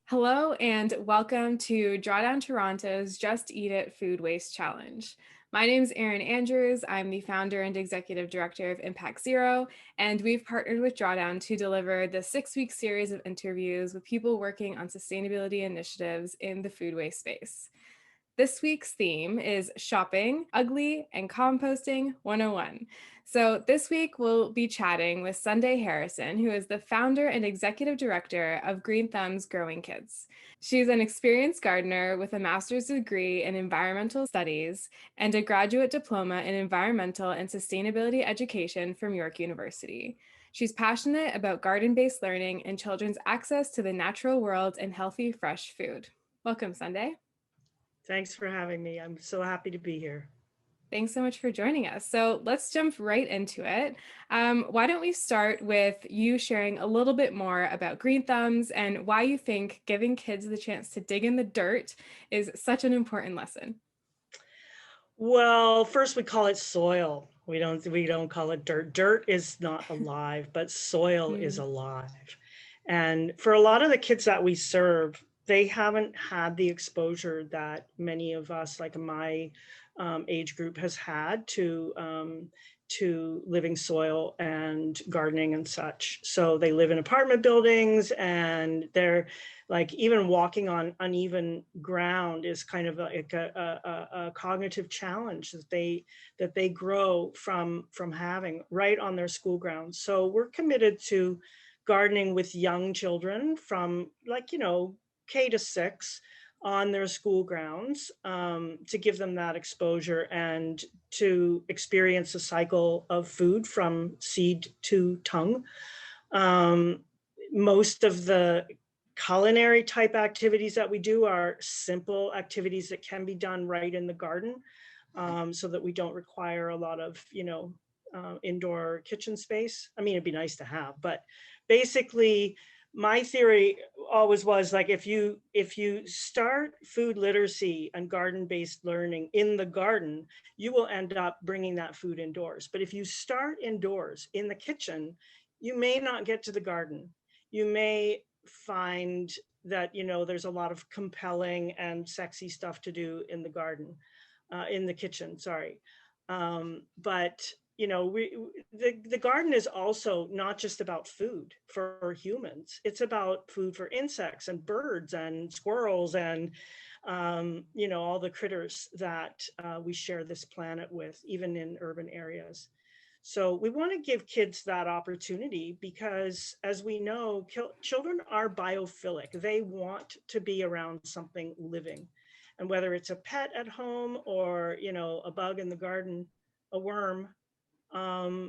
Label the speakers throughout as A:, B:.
A: Hello and welcome to Drawdown Toronto's Just Eat It Food Waste Challenge. My name is Erin Andrews. I'm the founder and executive director of Impact Zero, and we've partnered with Drawdown to deliver the 6-week series of interviews with people working on sustainability initiatives in the food waste space. This week's theme is shopping, ugly, and composting 101. So this week we'll be chatting with Sunday Harrison, who is the founder and executive director of Green Thumb's Growing Kids. She's an experienced gardener with a master's degree in environmental studies and a graduate diploma in environmental and sustainability education from York University. She's passionate about garden-based learning and children's access to the natural world and healthy, fresh food. Welcome, Sunday.
B: Thanks for having me. I'm so happy to be here.
A: Thanks so much for joining us. So let's jump right into it. Why don't we start with you sharing a little bit more about Green Thumbs and why you think giving kids the chance to dig in the dirt is such an important lesson?
B: Well, first we call it soil. We don't call it dirt. Dirt is not alive, but soil is
A: Mm,
B: alive. And for a lot of the kids that we serve, they haven't had the exposure that many of us, like my age group, has had to living soil and gardening and such. So they live in apartment buildings, and they're like, even walking on uneven ground is kind of like a cognitive challenge that they grow from having right on their school grounds. So we're committed to gardening with young children from, like, K to 6 on their school grounds, to give them that exposure and to experience the cycle of food from seed to tongue. Um, Most of the culinary type activities that we do are simple activities that can be done right in the garden, so that we don't require a lot of, indoor kitchen space. I mean, it'd be nice to have, but basically, my theory always was, like, if you start food literacy and garden-based learning in the garden, you will end up bringing that food indoors. But if you start indoors in the kitchen, you may not get to the garden. You may find that, there's a lot of compelling and sexy stuff to do in the garden, in the kitchen, sorry. But the garden is also not just about food for humans. It's about food for insects and birds and squirrels and all the critters that we share this planet with, even in urban areas. So we want to give kids that opportunity because, as we know, children are biophilic. They want to be around something living. And whether it's a pet at home or, a bug in the garden, a worm,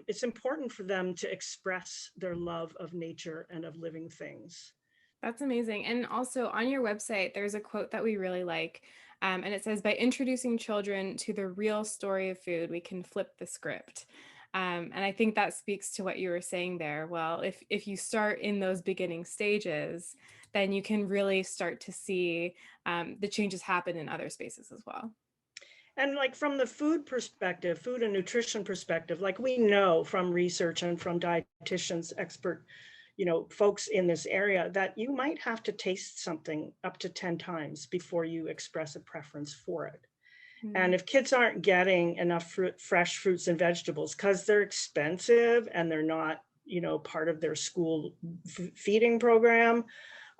B: it's important for them to express their love of nature and of living things.
A: that's amazing. And also on your website, there's a quote that we really like. And it says, by introducing children to the real story of food, we can flip the script. And I think that speaks to what you were saying there. Well, if you start in those beginning stages, then you can really start to see the changes happen in other spaces as well.
B: And, like, from the food perspective, food and nutrition perspective, like, we know from research and from dietitians, expert, folks in this area, that you might have to taste something up to 10 times before you express a preference for it.
A: Mm,
B: And if kids aren't getting enough fresh fruits and vegetables because they're expensive and they're not, part of their school feeding program,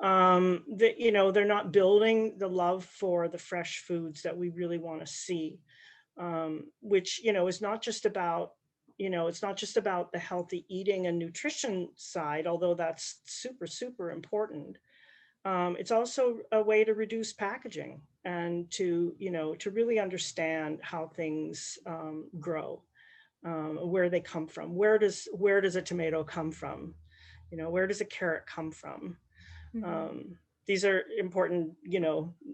B: they're not building the love for the fresh foods that we really want to see, which, is not just about, it's not just about the healthy eating and nutrition side, although that's super, super important. It's also a way to reduce packaging and to really understand how things grow, where they come from. Where does a tomato come from? Where does a carrot come from?
A: mhm.
B: These are important,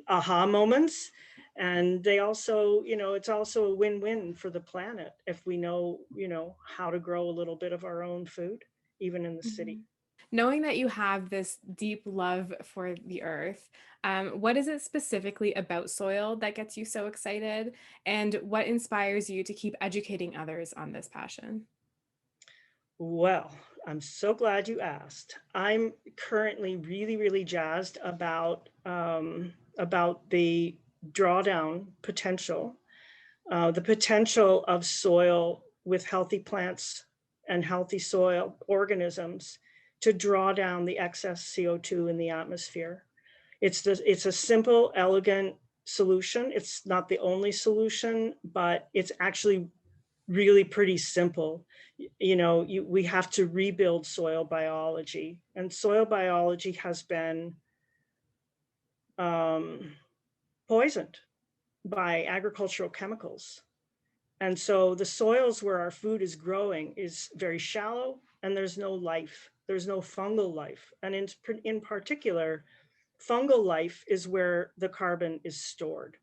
B: aha moments. And they also, it's also a win-win for the planet if we know, how to grow a little bit of our own food, even in the city.
A: Mhm. Knowing that you have this deep love for the earth, what is it specifically about soil that gets you so excited? And what inspires you to keep educating others on this passion?
B: Well, I'm so glad you asked. I'm currently really, really jazzed about the drawdown potential, the potential of soil with healthy plants and healthy soil organisms to draw down the excess CO2 in the atmosphere. It's a simple, elegant solution. It's not the only solution, but it's actually really pretty simple. We have to rebuild soil biology, and soil biology has been um, poisoned by agricultural chemicals. And so the soils where our food is growing is very shallow, and there's no life. There's no fungal life. And in particular, fungal life is where the carbon is stored.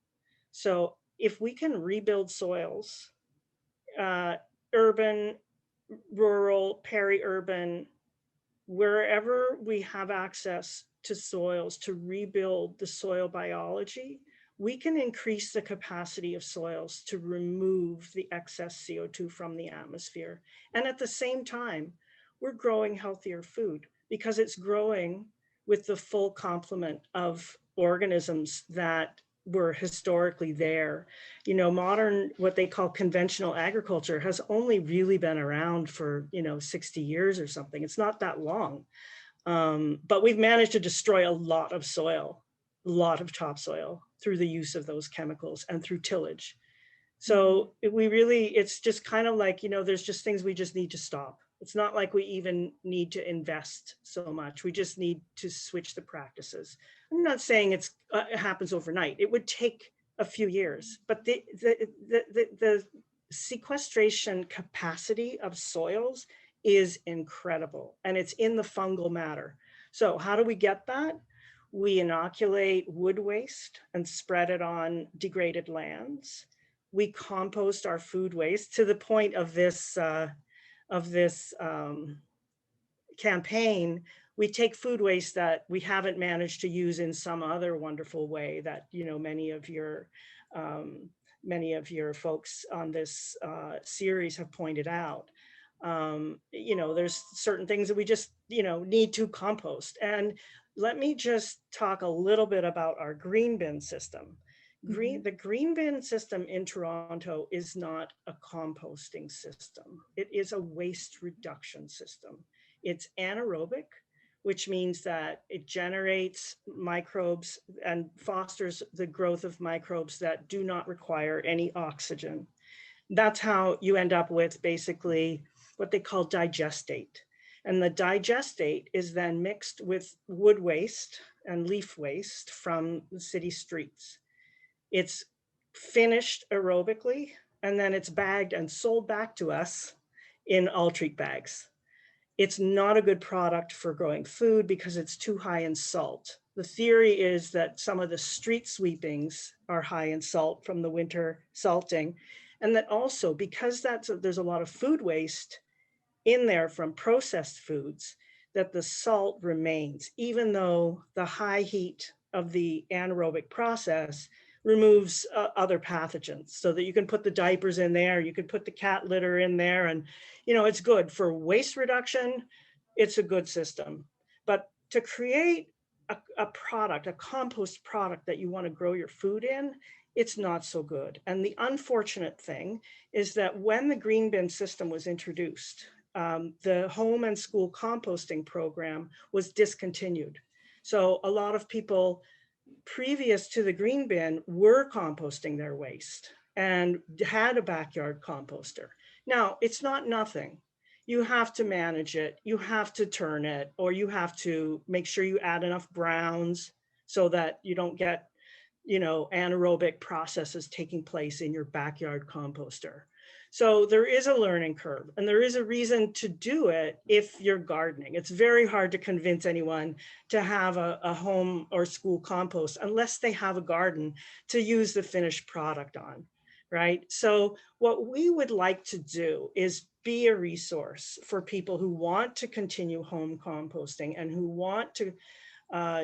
B: So if we can rebuild soils, uh, urban, rural, peri-urban, wherever we have access to soils to rebuild the soil biology, we can increase the capacity of soils to remove the excess CO2 from the atmosphere. And at the same time, we're growing healthier food because it's growing with the full complement of organisms that were historically there. Modern, what they call conventional agriculture, has only really been around for 60 years or something. It's not that long, but we've managed to destroy a lot of soil, a lot of topsoil, through the use of those chemicals and through tillage.
A: Mhm.
B: So it's just kind of like, there's just things we just need to stop. It's not like we even need to invest so much. We just need to switch the practices. I'm not saying it happens overnight. It would take a few years, but the sequestration capacity of soils is incredible, and it's in the fungal matter. So how do we get that? We inoculate wood waste and spread it on degraded lands. We compost our food waste to the point of this campaign. We take food waste that we haven't managed to use in some other wonderful way that um, many of your folks on this series have pointed out. There's certain things that we just need to compost. And let me just talk a little bit about our green bin system.
A: Mhm.
B: The green bin system in Toronto is not a composting system. It is a waste reduction system. It's anaerobic, which means that it generates microbes and fosters the growth of microbes that do not require any oxygen. That's how you end up with basically what they call digestate. And the digestate is then mixed with wood waste and leaf waste from the city streets. It's finished aerobically, and then it's bagged and sold back to us in Altreat bags. It's not a good product for growing food because it's too high in salt. The theory is that some of the street sweepings are high in salt from the winter salting, and that also because there's a lot of food waste in there from processed foods, that the salt remains, even though the high heat of the anaerobic process removes other pathogens, so that you can put the diapers in there, you can put the cat litter in there, and it's good for waste reduction. It's a good system. But to create a product, a compost product that you want to grow your food in, it's not so good. And the unfortunate thing is that when the green bin system was introduced, the home and school composting program was discontinued. So a lot of people previous to the green bin were composting their waste and had a backyard composter. Now, it's not nothing. You have to manage it, you have to turn it, or you have to make sure you add enough browns so that you don't get anaerobic processes taking place in your backyard composter. So there is a learning curve, and there is a reason to do it if you're gardening. It's very hard to convince anyone to have a home or school compost unless they have a garden to use the finished product on, right? So what we would like to do is be a resource for people who want to continue home composting and who want to uh,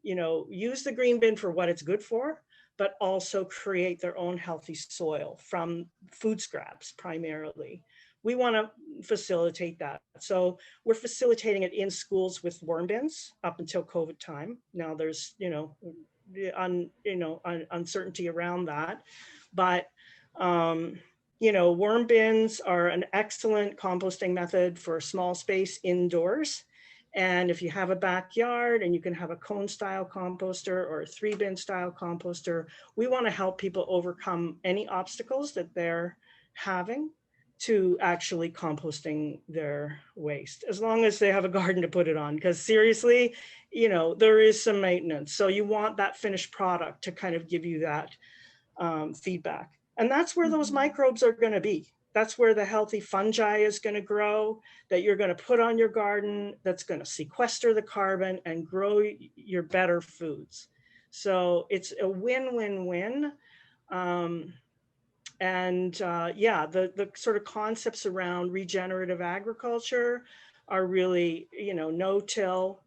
B: use the green bin for what it's good for, but also create their own healthy soil from food scraps primarily. we want to facilitate that. So we're facilitating it in schools with worm bins up until COVID time. Now there's, uncertainty around that, but worm bins are an excellent composting method for small space indoors. And if you have a backyard and you can have a cone style composter or a 3-bin style composter, we want to help people overcome any obstacles that they're having to actually composting their waste, as long as they have a garden to put it on. Because seriously, there is some maintenance. So you want that finished product to kind of give you that feedback. And that's where those microbes are going to be. That's where the healthy fungi is going to grow, that you're going to put on your garden, that's going to sequester the carbon and grow your better foods. So it's a win-win-win. The sort of concepts around regenerative agriculture are really, no-till,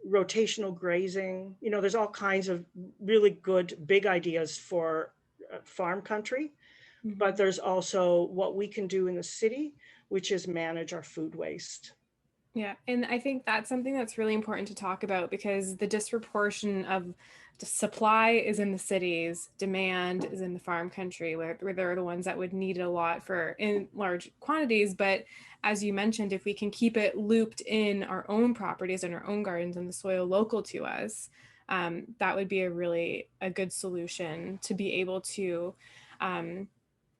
B: rotational grazing. There's all kinds of really good big ideas for farm country, but there's also what we can do in the city, which is manage our food waste.
A: Yeah, and I think that's something that's really important to talk about, because the disproportion of the supply is in the cities, demand is in the farm country, where they're the ones that would need it a lot for in large quantities. But as you mentioned, if we can keep it looped in our own properties and our own gardens and the soil local to us, that would be a good solution to be able to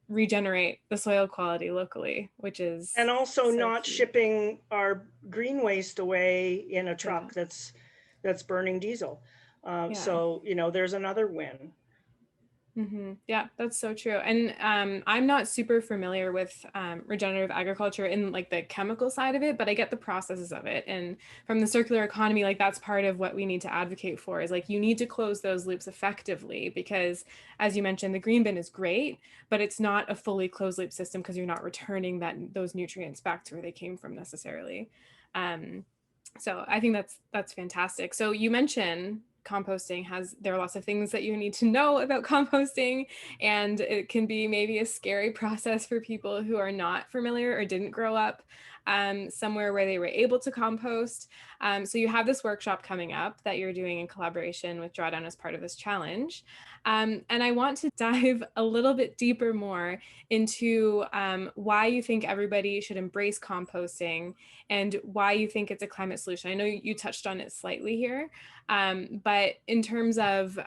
A: regenerate the soil quality locally, which is
B: and also
A: so
B: not
A: key.
B: shipping our green waste away in a truck that's burning diesel. So there's another win.
A: Yeah, that's so true. And I'm not super familiar with regenerative agriculture in like the chemical side of it, but I get the processes of it. And from the circular economy, like that's part of what we need to advocate for, is like you need to close those loops effectively, because as you mentioned, the green bin is great, but it's not a fully closed loop system because you're not returning those nutrients back to where they came from necessarily. So I think that's fantastic. So you mentioned composting there are lots of things that you need to know about composting, and it can be maybe a scary process for people who are not familiar or didn't grow up somewhere where they were able to compost. So you have this workshop coming up that you're doing in collaboration with Drawdown as part of this challenge. And I want to dive a little bit deeper more into why you think everybody should embrace composting and why you think it's a climate solution. I know you touched on it slightly here, but in terms of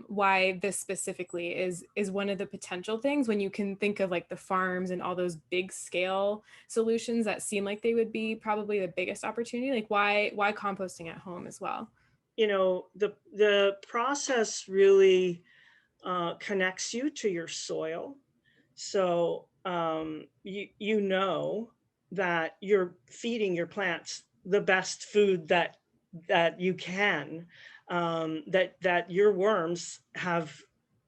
A: why this specifically is one of the potential things, when you can think of like the farms and all those big scale solutions that seem like they would be probably the biggest opportunity, like why composting at home as well?
B: The process really connects you to your soil. So you know that you're feeding your plants the best food that you can, that your worms have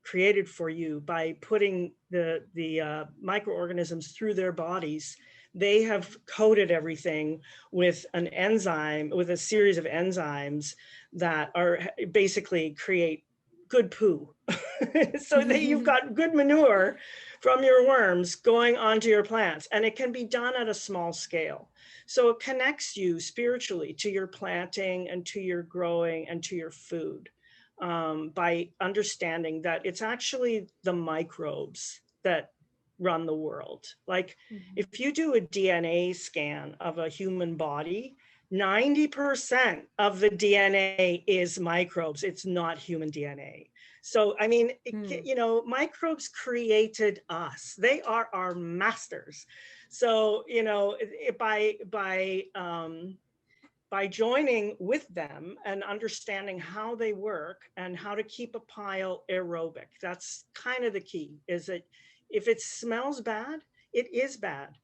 B: created for you by putting the microorganisms through their bodies. They have coated everything with an enzyme, with a series of enzymes that are basically create good poo. So that you've got good manure from your worms going onto your plants, and it can be done at a small scale. So it connects you spiritually to your planting and to your growing and to your food, by understanding that it's actually the microbes that run the world. Like if you do a DNA scan of a human body, 90% of the DNA is microbes. It's not human DNA. So, I mean, microbes created us. They are our masters. So, by joining with them and understanding how they work and how to keep a pile aerobic, that's kind of the key, is that if it smells bad, it is bad.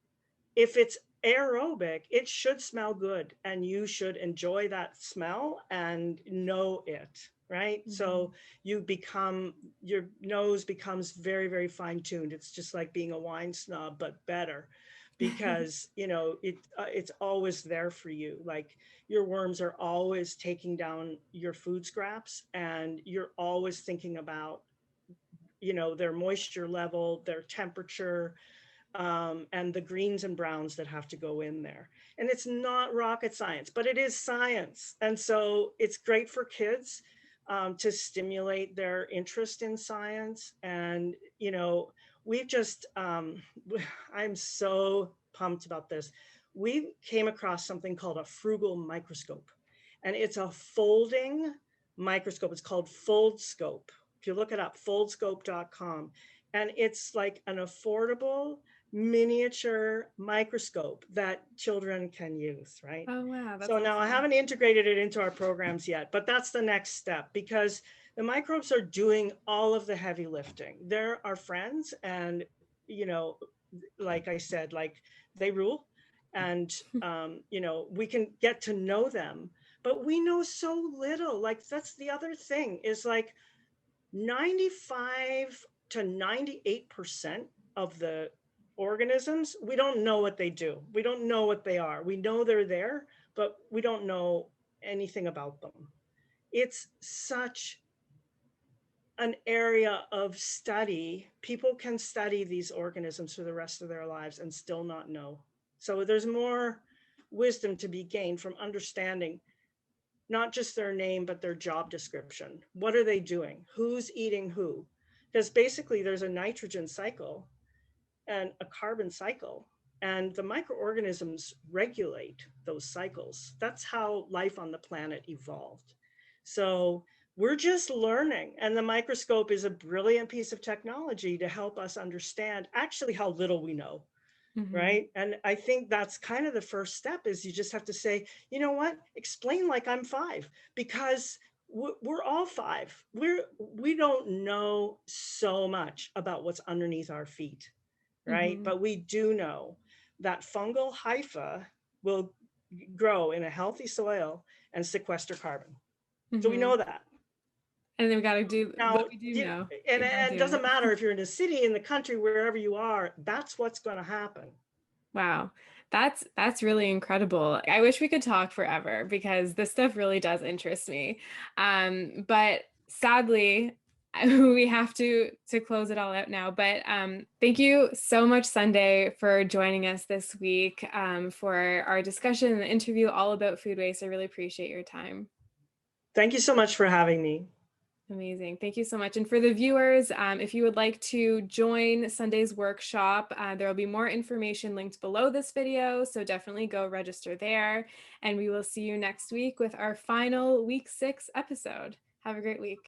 B: If it's aerobic, it should smell good, and you should enjoy that smell and know it, right? So your nose becomes very, very fine-tuned. It's just like being a wine snob, but better, because it's always there for you. Like your worms are always taking down your food scraps, and you're always thinking about their moisture level, their temperature, and the greens and browns that have to go in there. And it's not rocket science, but it is science. And so it's great for kids to stimulate their interest in science. And, you know, we've just, I'm so pumped about this. We came across something called a frugal microscope, and it's a folding microscope. It's called Foldscope. If you look it up, foldscope.com. And it's like an affordable miniature microscope that children can use, right?
A: Oh, wow. That's
B: So now I
A: awesome.
B: haven't integrated it into our programs yet, but that's the next step, because the microbes are doing all of the heavy lifting. They're our friends, and, you know, like I said, like, they rule. And, you know, we can get to know them, but we know so little. Like, that's the other thing, is like 95 to 98% of the organisms, we don't know what they do. We don't know what they are. We know they're there, but we don't know anything about them. It's such an area of study. People can study these organisms for the rest of their lives and still not know. So there's more wisdom to be gained from understanding not just their name, but their job description. What are they doing? Who's eating who? Because basically there's a nitrogen cycle and a carbon cycle, and the microorganisms regulate those cycles. That's how life on the planet evolved. So we're just learning, and the microscope is a brilliant piece of technology to help us understand actually how little we know.
A: Mhm.
B: Right. And I think that's kind of the first step, is you just have to say, you know what, explain like I'm 5, because we're all 5. We don't know so much about what's underneath our feet. Right.
A: Mhm.
B: But we do know that fungal hypha will grow in a healthy soil and sequester carbon. So we know
A: Mhm.
B: that.
A: And then we got to do what
B: Now,
A: we do
B: you know,
A: know.
B: and
A: We got to
B: it
A: do
B: doesn't
A: it.
B: matter if you're in a city, in the country, wherever you are, that's what's going to happen.
A: Wow. That's really incredible. I wish we could talk forever because this stuff really does interest me. But sadly, we have to close it all out now. But thank you so much, Sunday, for joining us this week for our discussion and interview all about food waste. I really appreciate your time.
B: Thank you so much for having me.
A: Amazing. Thank you so much. And for the viewers, if you would like to join Sunday's workshop, there will be more information linked below this video. So definitely go register there. And we will see you next week with our final week 6 episode. Have a great week.